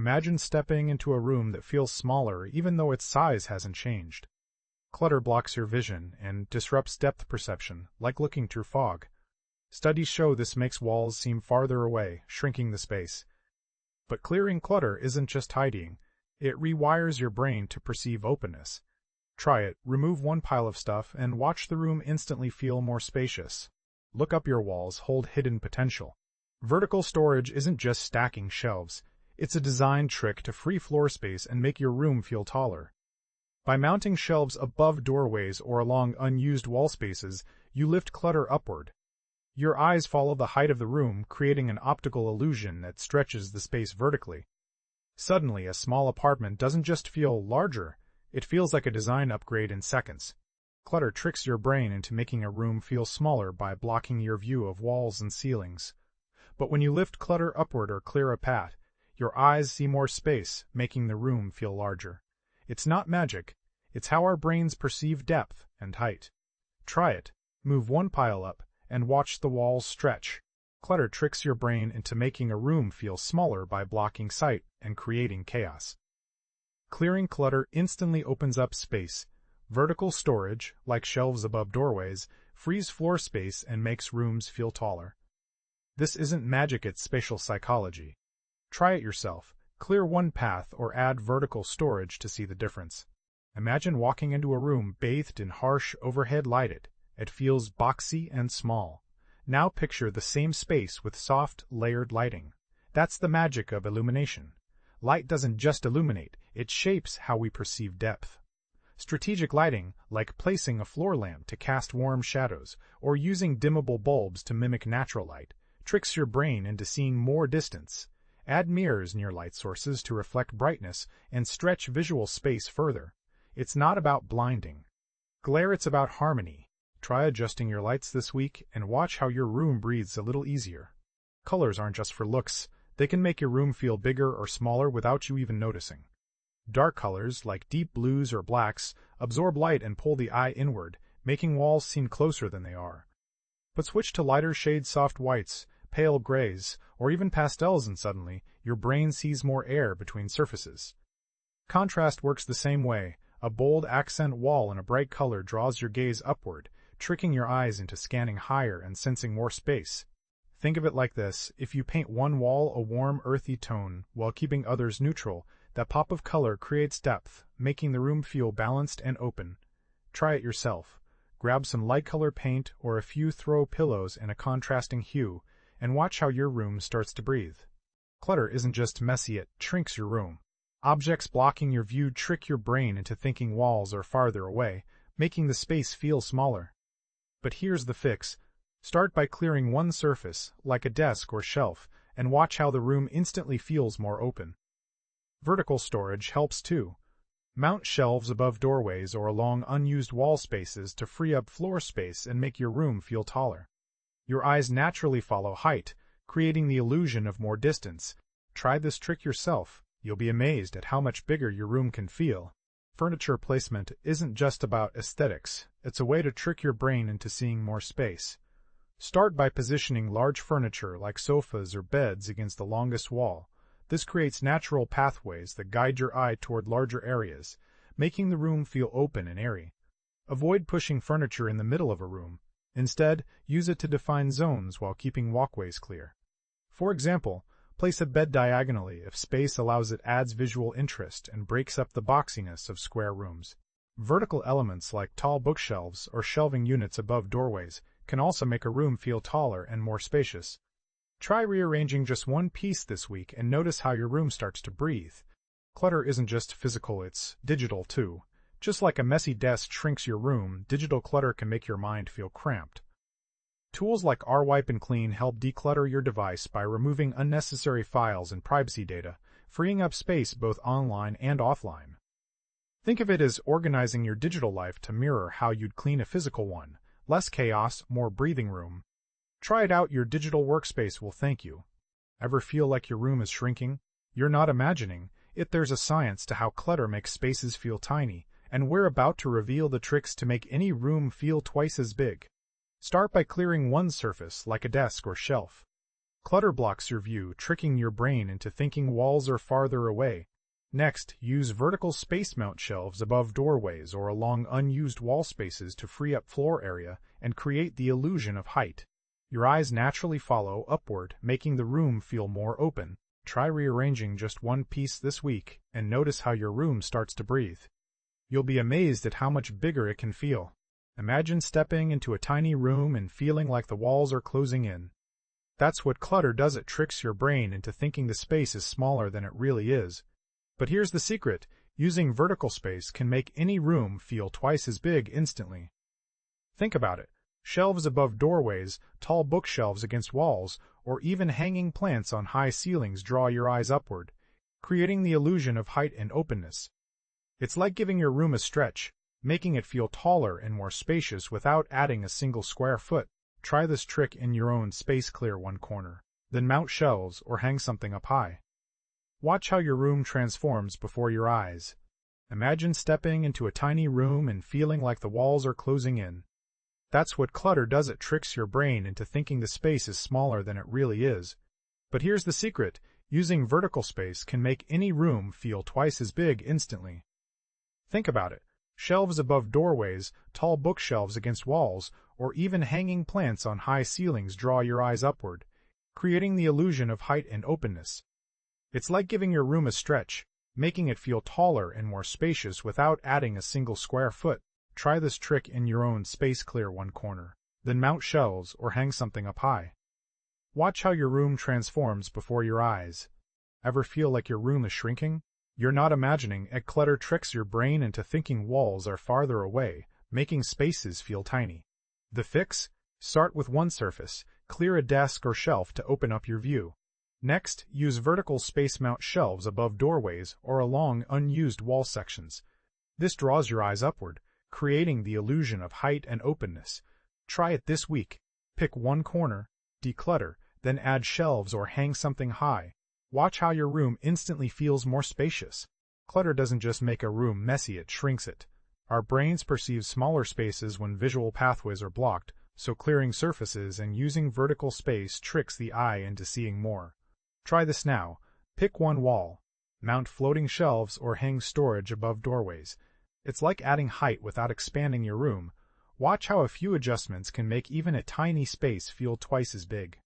Imagine stepping into a room that feels smaller even though its size hasn't changed. Clutter blocks your vision and disrupts depth perception, like looking through fog. Studies show this makes walls seem farther away, shrinking the space. But clearing clutter isn't just tidying. It rewires your brain to perceive openness. Try it, remove one pile of stuff, and watch the room instantly feel more spacious. Look up your walls, hold hidden potential. Vertical storage isn't just stacking shelves. It's a design trick to free floor space and make your room feel taller. By mounting shelves above doorways or along unused wall spaces, you lift clutter upward. Your eyes follow the height of the room, creating an optical illusion that stretches the space vertically. Suddenly, a small apartment doesn't just feel larger, it feels like a design upgrade in seconds. Clutter tricks your brain into making a room feel smaller by blocking your view of walls and ceilings. But when you lift clutter upward or clear a path, your eyes see more space, making the room feel larger. It's not magic, it's how our brains perceive depth and height. Try it, move one pile up, and watch the walls stretch. Clutter tricks your brain into making a room feel smaller by blocking sight and creating chaos. Clearing clutter instantly opens up space. Vertical storage, like shelves above doorways, frees floor space and makes rooms feel taller. This isn't magic, it's spatial psychology. Try it yourself. Clear one path or add vertical storage to see the difference. Imagine walking into a room bathed in harsh overhead lighting. It feels boxy and small. Now picture the same space with soft, layered lighting. That's the magic of illumination. Light doesn't just illuminate, it shapes how we perceive depth. Strategic lighting, like placing a floor lamp to cast warm shadows, or using dimmable bulbs to mimic natural light, tricks your brain into seeing more distance. Add mirrors near light sources to reflect brightness and stretch visual space further. It's not about blinding. Glare, it's about harmony. Try adjusting your lights this week and watch how your room breathes a little easier. Colors aren't just for looks, they can make your room feel bigger or smaller without you even noticing. Dark colors, like deep blues or blacks, absorb light and pull the eye inward, making walls seem closer than they are. But switch to lighter shades, soft whites, pale grays, or even pastels, and suddenly, your brain sees more air between surfaces. Contrast works the same way. A bold accent wall in a bright color draws your gaze upward, tricking your eyes into scanning higher and sensing more space. Think of it like this: if you paint one wall a warm, earthy tone while keeping others neutral, that pop of color creates depth, making the room feel balanced and open. Try it yourself. Grab some light color paint or a few throw pillows in a contrasting hue, and watch how your room starts to breathe. Clutter isn't just messy, it shrinks your room. Objects blocking your view trick your brain into thinking walls are farther away, making the space feel smaller. But here's the fix. Start by clearing one surface, like a desk or shelf, and watch how the room instantly feels more open. Vertical storage helps too. Mount shelves above doorways or along unused wall spaces to free up floor space and make your room feel taller. Your eyes naturally follow height, creating the illusion of more distance. Try this trick yourself. You'll be amazed at how much bigger your room can feel. Furniture placement isn't just about aesthetics, it's a way to trick your brain into seeing more space. Start by positioning large furniture like sofas or beds against the longest wall. This creates natural pathways that guide your eye toward larger areas, making the room feel open and airy. Avoid pushing furniture in the middle of a room. Instead, use it to define zones while keeping walkways clear. For example, place a bed diagonally if space allows. It adds visual interest and breaks up the boxiness of square rooms. Vertical elements like tall bookshelves or shelving units above doorways can also make a room feel taller and more spacious. Try rearranging just one piece this week and notice how your room starts to breathe. Clutter isn't just physical, it's digital too. Just like a messy desk shrinks your room, digital clutter can make your mind feel cramped. Tools like rwipe and clean help declutter your device by removing unnecessary files and privacy data, freeing up space both online and offline. Think of it as organizing your digital life to mirror how you'd clean a physical one. Less chaos, more breathing room. Try it out, your digital workspace will thank you. Ever feel like your room is shrinking? You're not imagining it. There's a science to how clutter makes spaces feel tiny, and we're about to reveal the tricks to make any room feel twice as big. Start by clearing one surface, like a desk or shelf. Clutter blocks your view, tricking your brain into thinking walls are farther away. Next, use vertical space mount shelves above doorways or along unused wall spaces to free up floor area and create the illusion of height. Your eyes naturally follow upward, making the room feel more open. Try rearranging just one piece this week and notice how your room starts to breathe. You'll be amazed at how much bigger it can feel. Imagine stepping into a tiny room and feeling like the walls are closing in. That's what clutter does. It tricks your brain into thinking the space is smaller than it really is. But here's the secret. Using vertical space can make any room feel twice as big instantly. Think about it. Shelves above doorways, tall bookshelves against walls, or even hanging plants on high ceilings draw your eyes upward, creating the illusion of height and openness. It's like giving your room a stretch, making it feel taller and more spacious without adding a single square foot. Try this trick in your own space. Clear one corner, then mount shelves or hang something up high. Watch how your room transforms before your eyes. Imagine stepping into a tiny room and feeling like the walls are closing in. That's what clutter does. It tricks your brain into thinking the space is smaller than it really is. But here's the secret. Using vertical space can make any room feel twice as big instantly. Think about it. Shelves above doorways, tall bookshelves against walls, or even hanging plants on high ceilings draw your eyes upward, creating the illusion of height and openness. It's like giving your room a stretch, making it feel taller and more spacious without adding a single square foot. Try this trick in your own space. Clear one corner, then mount shelves or hang something up high. Watch how your room transforms before your eyes. Ever feel like your room is shrinking? You're not imagining it. Clutter tricks your brain into thinking walls are farther away, making spaces feel tiny. The fix? Start with one surface. Clear a desk or shelf to open up your view. Next, use vertical space mount shelves above doorways or along unused wall sections. This draws your eyes upward, creating the illusion of height and openness. Try it this week. Pick one corner, declutter, then add shelves or hang something high. Watch how your room instantly feels more spacious. Clutter doesn't just make a room messy, it shrinks it. Our brains perceive smaller spaces when visual pathways are blocked, so clearing surfaces and using vertical space tricks the eye into seeing more. Try this now. Pick one wall, mount floating shelves or hang storage above doorways. It's like adding height without expanding your room. Watch how a few adjustments can make even a tiny space feel twice as big.